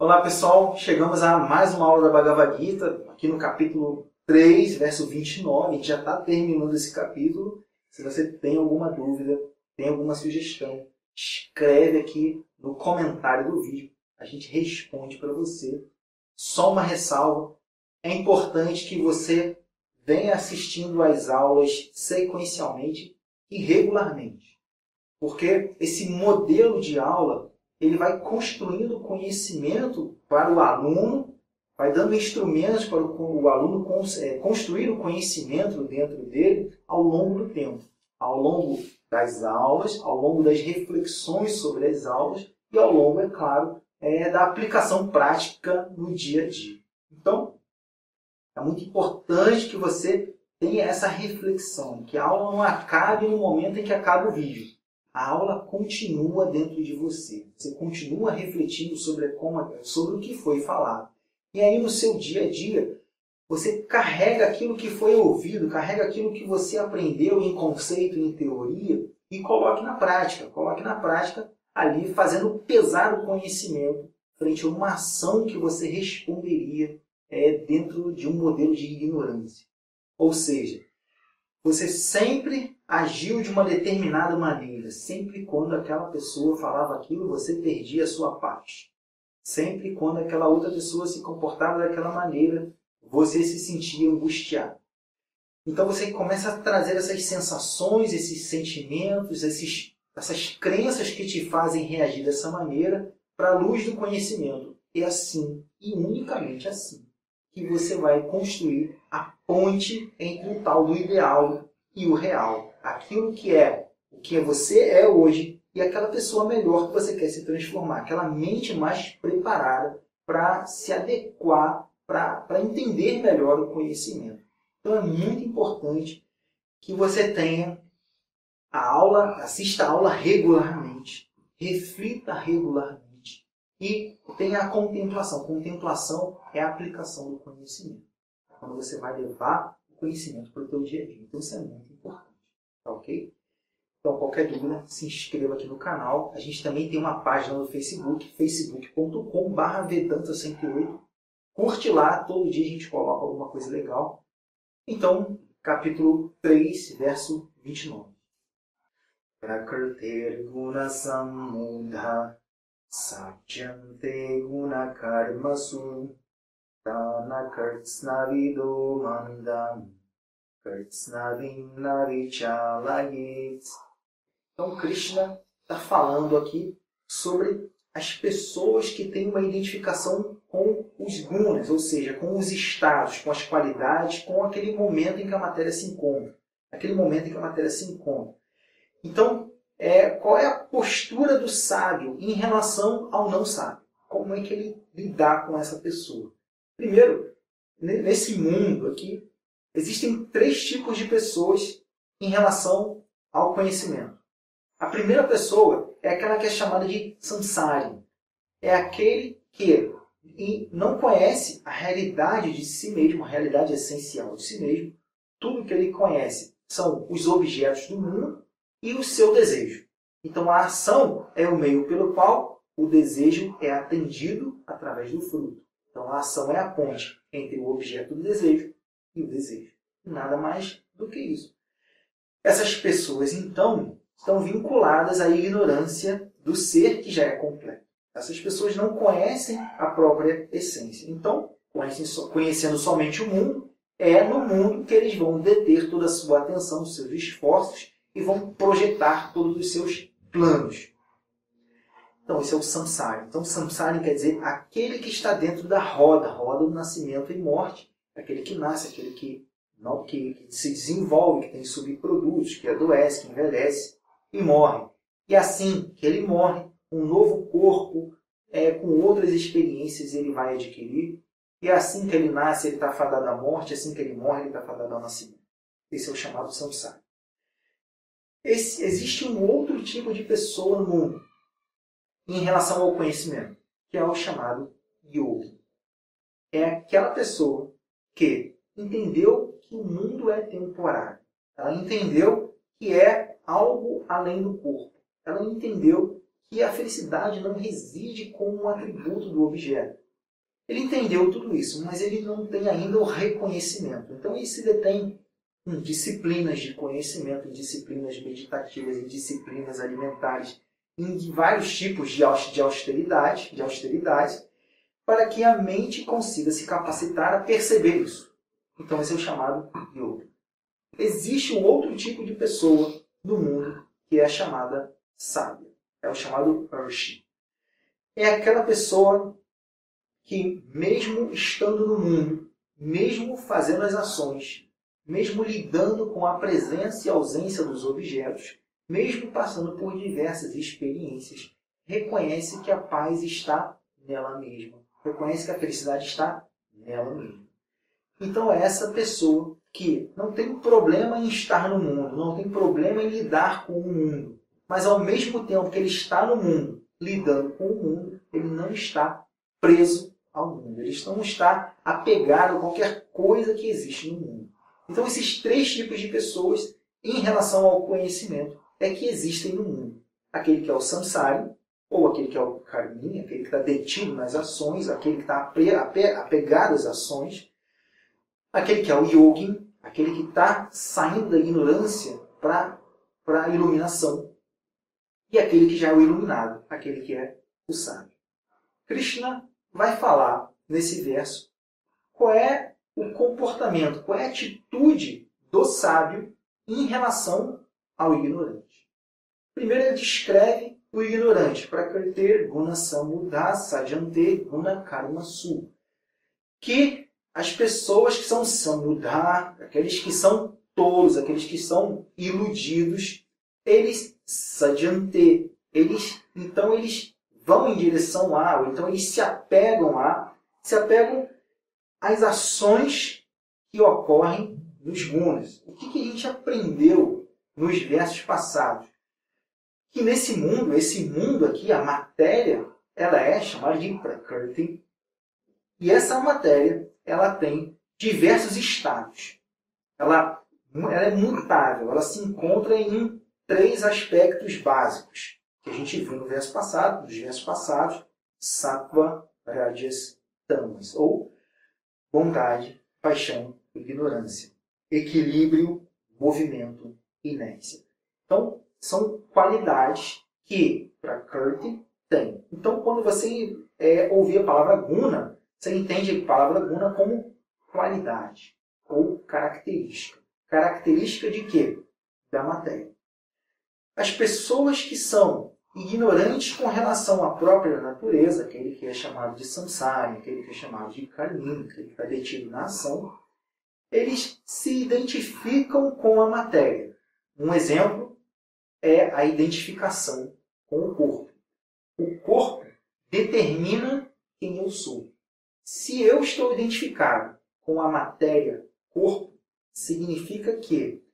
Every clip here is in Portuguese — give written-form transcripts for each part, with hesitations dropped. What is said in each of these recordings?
Olá pessoal, chegamos a mais uma aula da Bhagavad Gita, aqui no capítulo 3, verso 29. A gente já está terminando esse capítulo. Se você tem alguma dúvida, tem alguma sugestão, escreve aqui no comentário do vídeo. A gente responde para você. Só uma ressalva, é importante que você venha assistindo às aulas sequencialmente e regularmente. Porque esse modelo de aula ele vai construindo conhecimento para o aluno, vai dando instrumentos para o aluno construir o conhecimento dentro dele ao longo do tempo, ao longo das aulas, ao longo das reflexões sobre as aulas e ao longo, é claro, da aplicação prática no dia a dia. Então, é muito importante que você tenha essa reflexão, que a aula não acabe no momento em que acaba o vídeo. A aula continua dentro de você. Você continua refletindo sobre o que foi falado. E aí, no seu dia a dia, você carrega aquilo que foi ouvido, carrega aquilo que você aprendeu em conceito, em teoria, e coloque na prática. Coloque na prática ali, fazendo pesar o conhecimento frente a uma ação que você responderia dentro de um modelo de ignorância. Ou seja, você sempre agiu de uma determinada maneira. Sempre quando aquela pessoa falava aquilo, você perdia a sua paz. Sempre quando aquela outra pessoa se comportava daquela maneira, você se sentia angustiado. Então você começa a trazer essas sensações, esses sentimentos, essas crenças que te fazem reagir dessa maneira para a luz do conhecimento. É assim, e unicamente assim, que você vai construir a ponte entre o tal do ideal e o real. Aquilo que é o que você é hoje e aquela pessoa melhor que você quer se transformar. Aquela mente mais preparada para se adequar, para entender melhor o conhecimento. Então é muito importante que você tenha a aula, assista a aula regularmente, reflita regularmente e tenha a contemplação. Contemplação é a aplicação do conhecimento. Quando você vai levar o conhecimento para o teu dia a dia. Então isso é muito importante. Tá ok? Então qualquer dúvida, se inscreva aqui no canal. A gente também tem uma página no Facebook, facebook.com/vedanta108. Curte lá, todo dia a gente coloca alguma coisa legal. Então, capítulo 3, verso 29. Prakritir guna sammudha satyante guna karmasu Tana kartsnavido mandam kartsnavina vichalayit. Então Krishna está falando aqui sobre as pessoas que têm uma identificação com os gunas, ou seja, com os estados, com as qualidades, com aquele momento em que a matéria se encontra. Aquele momento em que a matéria se encontra. Então, qual é a postura do sábio em relação ao não sábio? Como é que ele lidar com essa pessoa? Primeiro, nesse mundo aqui, existem 3 tipos de pessoas em relação ao conhecimento. A primeira pessoa é aquela que é chamada de samsari. É aquele que não conhece a realidade de si mesmo, a realidade essencial de si mesmo. Tudo que ele conhece são os objetos do mundo e o seu desejo. Então a ação é o meio pelo qual o desejo é atendido através do fruto. Então a ação é a ponte entre o objeto do desejo e o desejo. Nada mais do que isso. Essas pessoas, então, estão vinculadas à ignorância do ser que já é completo. Essas pessoas não conhecem a própria essência. Então, conhecendo somente o mundo, é no mundo que eles vão deter toda a sua atenção, os seus esforços e vão projetar todos os seus planos. Então, esse é o samsara. Então, samsara quer dizer aquele que está dentro da roda do nascimento e morte. Aquele que nasce, aquele que se desenvolve, que tem subprodutos, que adoece, que envelhece e morre. E assim que ele morre, um novo corpo, com outras experiências ele vai adquirir. E assim que ele nasce, ele está fadado à morte. Assim que ele morre, ele está fadado ao nascimento. Esse é o chamado samsara. Existe um outro tipo de pessoa no mundo em relação ao conhecimento, que é o chamado yogi. É aquela pessoa que entendeu que o mundo é temporário. Ela entendeu que é algo além do corpo. Ela entendeu que a felicidade não reside como um atributo do objeto. Ele entendeu tudo isso, mas ele não tem ainda o reconhecimento. Então ele se detém em disciplinas de conhecimento, em disciplinas meditativas, em disciplinas alimentares, em vários tipos de austeridade, para que a mente consiga se capacitar a perceber isso. Então esse é o chamado yoga. Existe um outro tipo de pessoa no mundo que é a chamada sábia. É o chamado Rishi. É aquela pessoa que, mesmo estando no mundo, mesmo fazendo as ações, mesmo lidando com a presença e ausência dos objetos, mesmo passando por diversas experiências, reconhece que a paz está nela mesma. Reconhece que a felicidade está nela mesma. Então é essa pessoa que não tem problema em estar no mundo, não tem problema em lidar com o mundo, mas ao mesmo tempo que ele está no mundo, lidando com o mundo, ele não está preso ao mundo. Ele não está apegado a qualquer coisa que existe no mundo. Então esses três tipos de pessoas, em relação ao conhecimento, é que existem no mundo. Aquele que é o samsari, ou aquele que é o karmi, aquele que está detido nas ações, aquele que está apegado às ações, aquele que é o yogin, aquele que está saindo da ignorância para a iluminação, e aquele que já é o iluminado, aquele que é o sábio. Krishna vai falar nesse verso qual é o comportamento, qual é a atitude do sábio em relação ao ignorante. Primeiro ele descreve o ignorante, prakriti guna samudha sajante guna karma su, que as pessoas que são samudha, aqueles que são tolos, aqueles que são iludidos, eles sajante, então eles vão em direção a, ou então eles se apegam às ações que ocorrem nos gunas. O que a gente aprendeu nos versos passados? Que nesse mundo, esse mundo aqui, a matéria, ela é chamada de prakriti. E essa matéria, ela tem diversos estados. Ela é mutável, ela se encontra em 3 aspectos básicos que a gente viu no verso passado, nos versos passados: sattva, rajas, tamas, ou bondade, paixão, ignorância, equilíbrio, movimento, inércia. Então, são qualidades que Prakriti tem. Então, quando você ouvir a palavra guna, você entende a palavra guna como qualidade ou característica. Característica de quê? Da matéria. As pessoas que são ignorantes com relação à própria natureza, aquele que é chamado de samsara, aquele que é chamado de karmi, aquele que está detido na ação, eles se identificam com a matéria. Um exemplo é a identificação com o corpo. O corpo determina quem eu sou. Se eu estou identificado com a matéria corpo, significa que,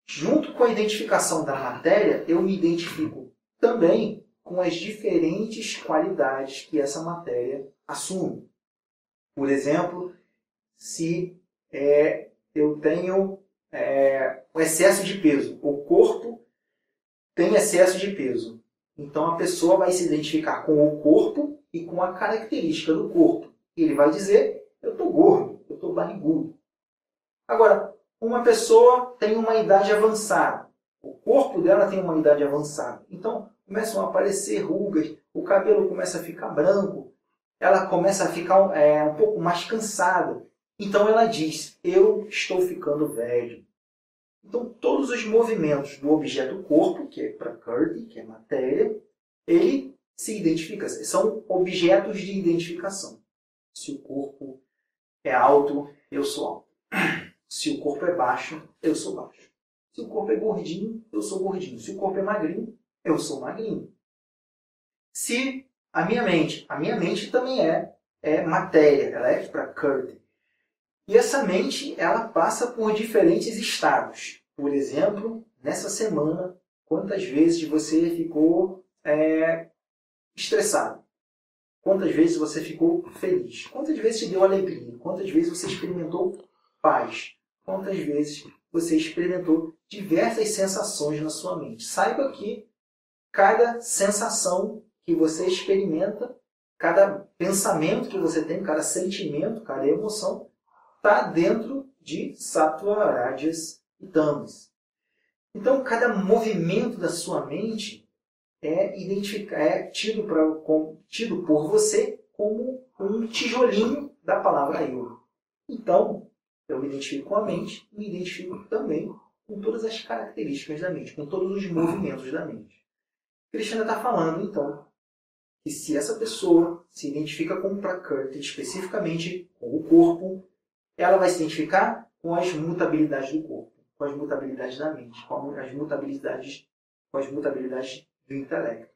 junto com a identificação da matéria, eu me identifico também com as diferentes qualidades que essa matéria assume. Por exemplo, se eu tenho o excesso de peso, o corpo tem excesso de peso. Então a pessoa vai se identificar com o corpo e com a característica do corpo. Ele vai dizer: eu estou gordo, eu estou barrigudo. Agora, uma pessoa tem uma idade avançada. O corpo dela tem uma idade avançada. Então, começam a aparecer rugas, o cabelo começa a ficar branco, ela começa a ficar um pouco mais cansada. Então ela diz: eu estou ficando velho. Então, todos os movimentos do objeto corpo, que é Prakriti, que é matéria, ele se identifica. São objetos de identificação. Se o corpo é alto, eu sou alto. Se o corpo é baixo, eu sou baixo. Se o corpo é gordinho, eu sou gordinho. Se o corpo é magrinho, eu sou magrinho. Se a minha mente também é matéria, ela é Prakriti. E essa mente, ela passa por diferentes estados. Por exemplo, nessa semana, quantas vezes você ficou estressado? Quantas vezes você ficou feliz? Quantas vezes te deu alegria? Quantas vezes você experimentou paz? Quantas vezes você experimentou diversas sensações na sua mente? Saiba que cada sensação que você experimenta, cada pensamento que você tem, cada sentimento, cada emoção, está dentro de Sattva, Rajas e Tamas. Então, cada movimento da sua mente é tido por você como um tijolinho da palavra eu. Então, eu me identifico com a mente, me identifico também com todas as características da mente, com todos os movimentos da mente. Krishna está falando, então, que se essa pessoa se identifica com o Prakriti, especificamente com o corpo, ela vai se identificar com as mutabilidades do corpo, com as mutabilidades da mente, com as mutabilidades do intelecto.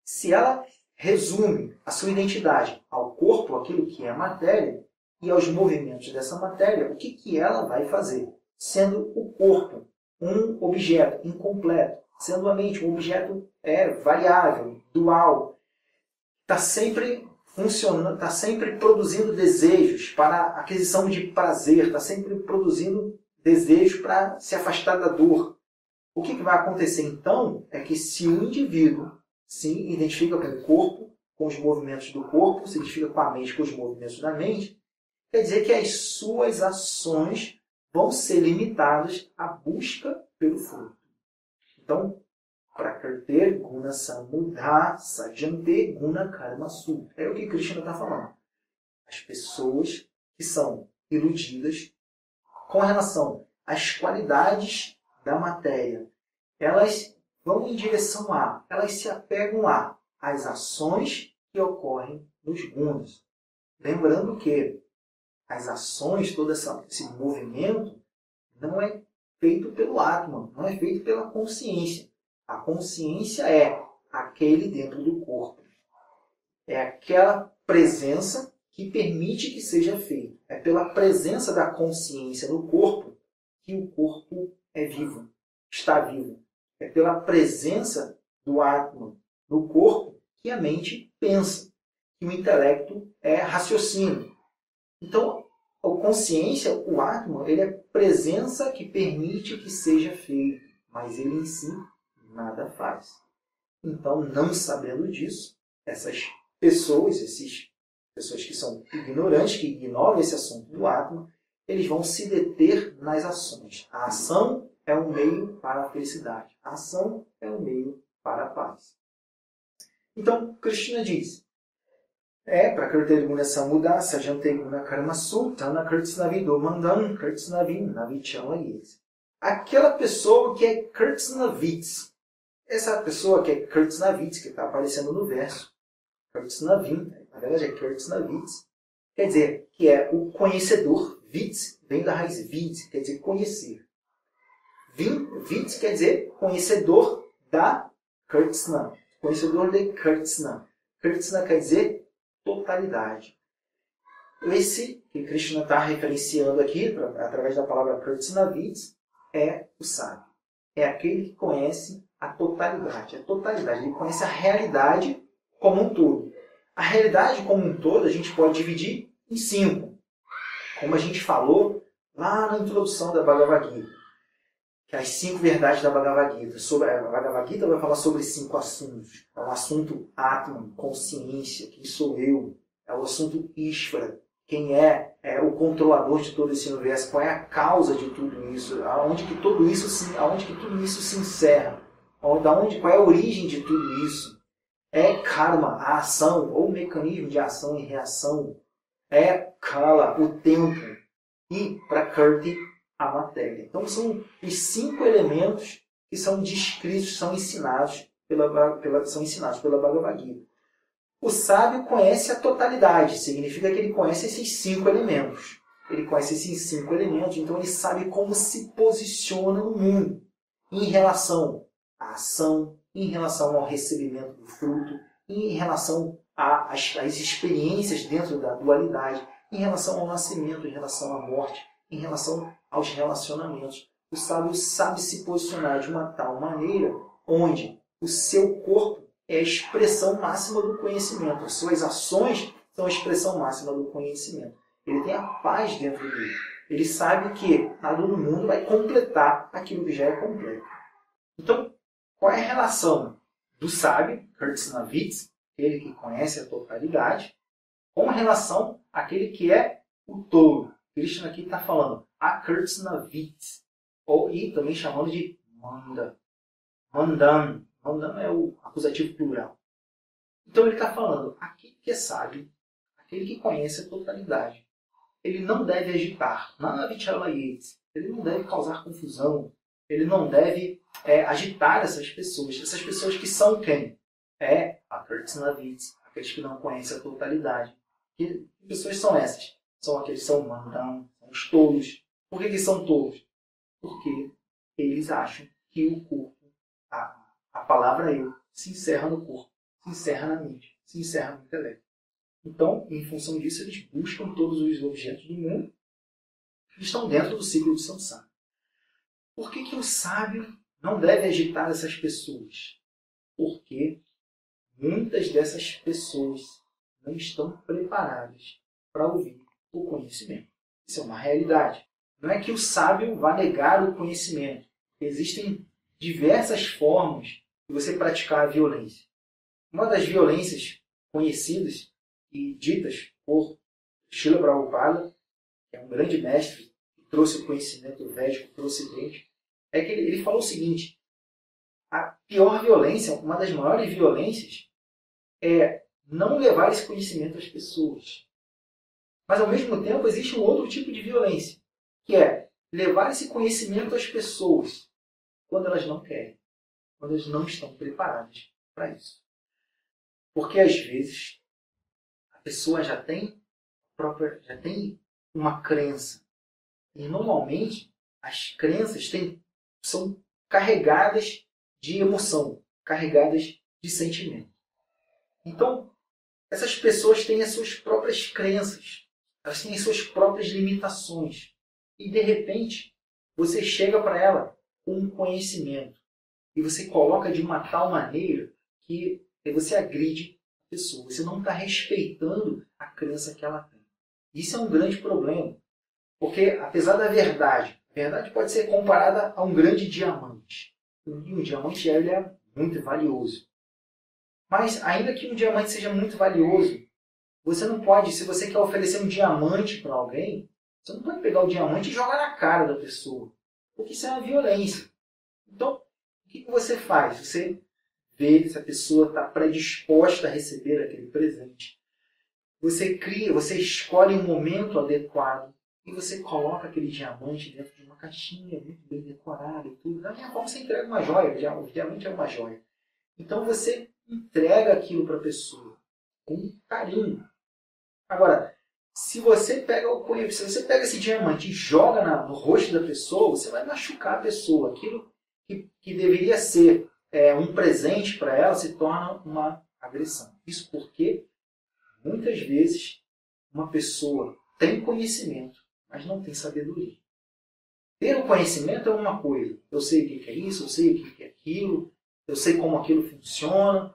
Se ela resume a sua identidade ao corpo, aquilo que é a matéria, e aos movimentos dessa matéria, o que ela vai fazer? Sendo o corpo um objeto incompleto, sendo a mente um objeto variável, dual, está sempre funcionando, está sempre produzindo desejos para aquisição de prazer, está sempre produzindo desejos para se afastar da dor. O que vai acontecer então é que se o indivíduo se identifica com o corpo, com os movimentos do corpo, se identifica com a mente, com os movimentos da mente, quer dizer que as suas ações vão ser limitadas à busca pelo fruto. Então, Prakriti Guna Samudha Sajante Guna Karma Su. É o que Krishna está falando. As pessoas que são iludidas com relação às qualidades da matéria, elas vão em direção a, elas se apegam às ações que ocorrem nos gunas. Lembrando que as ações, todo esse movimento, não é feito pelo Atman, não é feito pela consciência. A consciência é aquele dentro do corpo. É aquela presença que permite que seja feito. É pela presença da consciência no corpo que o corpo é vivo, está vivo. É pela presença do Atman no corpo que a mente pensa, que o intelecto raciocina. Então, a consciência, o Atman, ele é presença que permite que seja feito, mas ele em si nada faz. Então, não sabendo disso, essas pessoas que são ignorantes, que ignoram esse assunto do Atman, eles vão se deter nas ações. A ação é um meio para a felicidade. A ação é um meio para a paz. Então, Krishna diz, Prakriti Guna Samudha Sajante Guna Karma Su Tana Kritsnavido Mandan Kritsnavim Navichalayes. Aquela pessoa que é Kritsnavits. Essa pessoa que é Kritsnavits, que está aparecendo no verso, Kritsnavim, na verdade é Kritsnavits, quer dizer que é o conhecedor. Vits vem da raiz vid, quer dizer conhecer. Vits quer dizer conhecedor da Kritsna, conhecedor de Kritsna. Kritsna quer dizer totalidade. Esse que Krishna está referenciando aqui, através da palavra Kritsnavits, é o sábio. É aquele que conhece a totalidade. A totalidade, ele conhece a realidade como um todo. A realidade como um todo a gente pode dividir em 5. Como a gente falou lá na introdução da Bhagavad Gita. Que as 5 verdades da Bhagavad Gita. A Bhagavad Gita vai falar sobre 5 assuntos. É o assunto Atman, consciência, quem sou eu. É o assunto Ishvara, quem é o controlador de todo esse universo, qual é a causa de tudo isso, aonde que tudo isso se encerra, qual é a origem de tudo isso. É karma, a ação, ou o mecanismo de ação e reação. É kala, o tempo. E prakriti, a matéria. Então são os 5 elementos que são descritos, são ensinados pela Bhagavad Gita. O sábio conhece a totalidade, significa que ele conhece esses 5 elementos. Ele conhece esses 5 elementos, então ele sabe como se posiciona no mundo em relação à ação, em relação ao recebimento do fruto, em relação às experiências dentro da dualidade, em relação ao nascimento, em relação à morte, em relação aos relacionamentos. O sábio sabe se posicionar de uma tal maneira onde o seu corpo é a expressão máxima do conhecimento. As suas ações são a expressão máxima do conhecimento. Ele tem a paz dentro dele. Ele sabe que nada no mundo vai completar aquilo que já é completo. Então, qual é a relação do sábio, Kurtznavitz, aquele que conhece a totalidade, com relação àquele que é o tolo. Krishna aqui está falando a Kurtznavitz, e também chamando de Manda. Mandan. Mandan é o acusativo plural. Então ele está falando, aquele que é sábio, aquele que conhece a totalidade, ele não deve agitar, ele não deve causar confusão, ele não deve agitar essas pessoas que são quem? A Kurtznavitz, aqueles que não conhecem a totalidade. Que pessoas são essas? São aqueles que são mandam, são os tolos. Por que são tolos? Porque eles acham que o corpo, a palavra eu, se encerra no corpo, se encerra na mente, se encerra no intelecto. Então, em função disso, eles buscam todos os objetos do mundo que estão dentro do ciclo do samsara. Por que o sábio não deve agitar essas pessoas? Porque muitas dessas pessoas não estão preparadas para ouvir o conhecimento. Isso é uma realidade. Não é que o sábio vá negar o conhecimento. Existem diversas formas de você praticar a violência. Uma das violências conhecidas e ditas por Srila Prabhupada, que é um grande mestre, que trouxe o conhecimento védico para o Ocidente, é que ele falou o seguinte: a pior violência, uma das maiores violências, é não levar esse conhecimento às pessoas. Mas, ao mesmo tempo, existe um outro tipo de violência, que é levar esse conhecimento às pessoas quando elas não querem, quando elas não estão preparadas para isso. Porque, às vezes, a pessoa já tem uma crença. E, normalmente, as crenças são carregadas de emoção, carregadas de sentimento. Então, essas pessoas têm as suas próprias crenças, elas têm as suas próprias limitações. E, de repente, você chega para ela com um conhecimento e você coloca de uma tal maneira que você agride a pessoa. Você não está respeitando a crença que ela tem. Isso é um grande problema, porque, apesar da verdade, a verdade pode ser comparada a um grande diamante. E um diamante ele é muito valioso. Mas, ainda que um diamante seja muito valioso, você não pode, se você quer oferecer um diamante para alguém, você não pode pegar o diamante e jogar na cara da pessoa, porque isso é uma violência. Então, o que você faz? Você vê se a pessoa está predisposta a receber aquele presente. Você escolhe um momento adequado e você coloca aquele diamante dentro de uma caixinha muito bem decorada e tudo. Da minha forma, você entrega uma joia. O diamante é uma joia. Então, você entrega aquilo para a pessoa com carinho. Agora, se você pega esse diamante e joga no rosto da pessoa, você vai machucar a pessoa. Aquilo que deveria ser um presente para ela se torna uma agressão. Isso porque, muitas vezes, uma pessoa tem conhecimento, mas não tem sabedoria. Ter o conhecimento é uma coisa. Eu sei o que é isso, eu sei o que é aquilo, eu sei como aquilo funciona.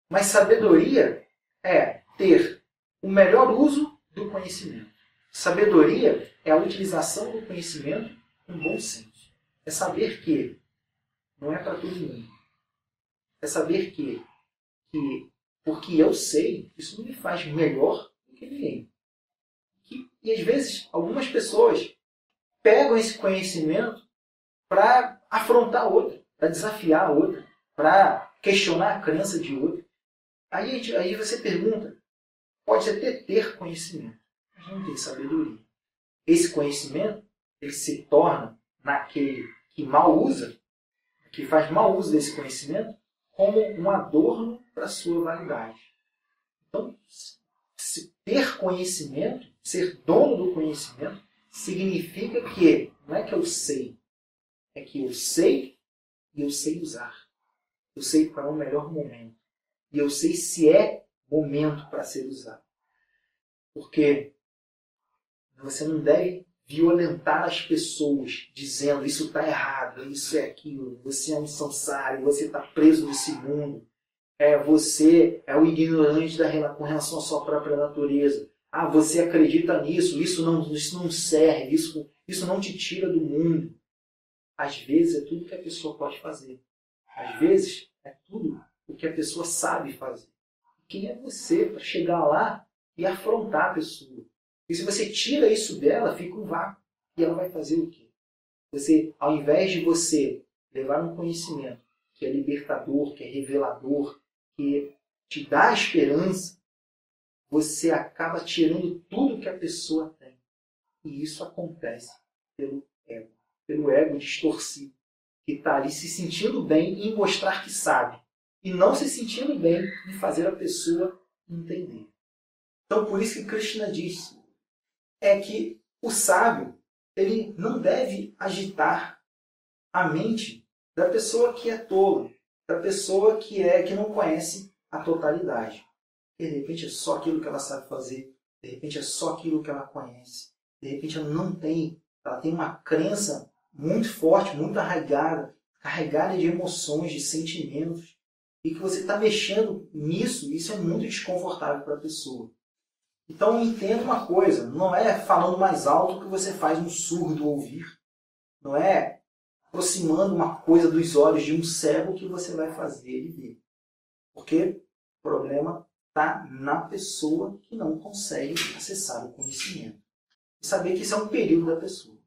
Mas sabedoria é ter o melhor uso do conhecimento. Sabedoria é a utilização do conhecimento com bom senso. É saber que não é para todo mundo. É saber que porque eu sei, isso não me faz melhor do que ninguém. E às vezes, algumas pessoas pegam esse conhecimento para afrontar a outra, para desafiar a outra, para questionar a crença de outra. Aí você pergunta, pode até ter conhecimento, mas não tem sabedoria. Esse conhecimento ele se torna, naquele que mal usa, que faz mau uso desse conhecimento, como um adorno para a sua vaidade. Então, ter conhecimento, ser dono do conhecimento, significa que não é que eu sei, é que eu sei e eu sei usar. Eu sei qual é o melhor momento. E eu sei se é momento para ser usado. Porque você não deve violentar as pessoas dizendo isso está errado, isso é aquilo, você é um samsara, você está preso nesse mundo, você é o ignorante com relação à sua própria natureza. Você acredita nisso, isso não serve, isso não te tira do mundo. Às vezes é tudo que a pessoa pode fazer. Às vezes é tudo o que a pessoa sabe fazer. Quem é você para chegar lá e afrontar a pessoa? E se você tira isso dela, fica um vácuo. E ela vai fazer o quê? Você, ao invés de você levar um conhecimento que é libertador, que é revelador, que te dá esperança, você acaba tirando tudo que a pessoa tem. E isso acontece pelo ego distorcido, que está ali se sentindo bem em mostrar que sabe, e não se sentindo bem em fazer a pessoa entender. Então, por isso que Krishna diz que o sábio ele não deve agitar a mente da pessoa que é tola, da pessoa que não conhece a totalidade. E, de repente é só aquilo que ela sabe fazer, de repente é só aquilo que ela conhece, de repente ela tem uma crença muito forte, muito arraigada, carregada de emoções, de sentimentos, e que você está mexendo nisso, isso é muito desconfortável para a pessoa. Então entenda uma coisa, não é falando mais alto que você faz um surdo ouvir, não é aproximando uma coisa dos olhos de um cego que você vai fazer ele ver. Porque o problema está na pessoa que não consegue acessar o conhecimento. E saber que isso é um período da pessoa.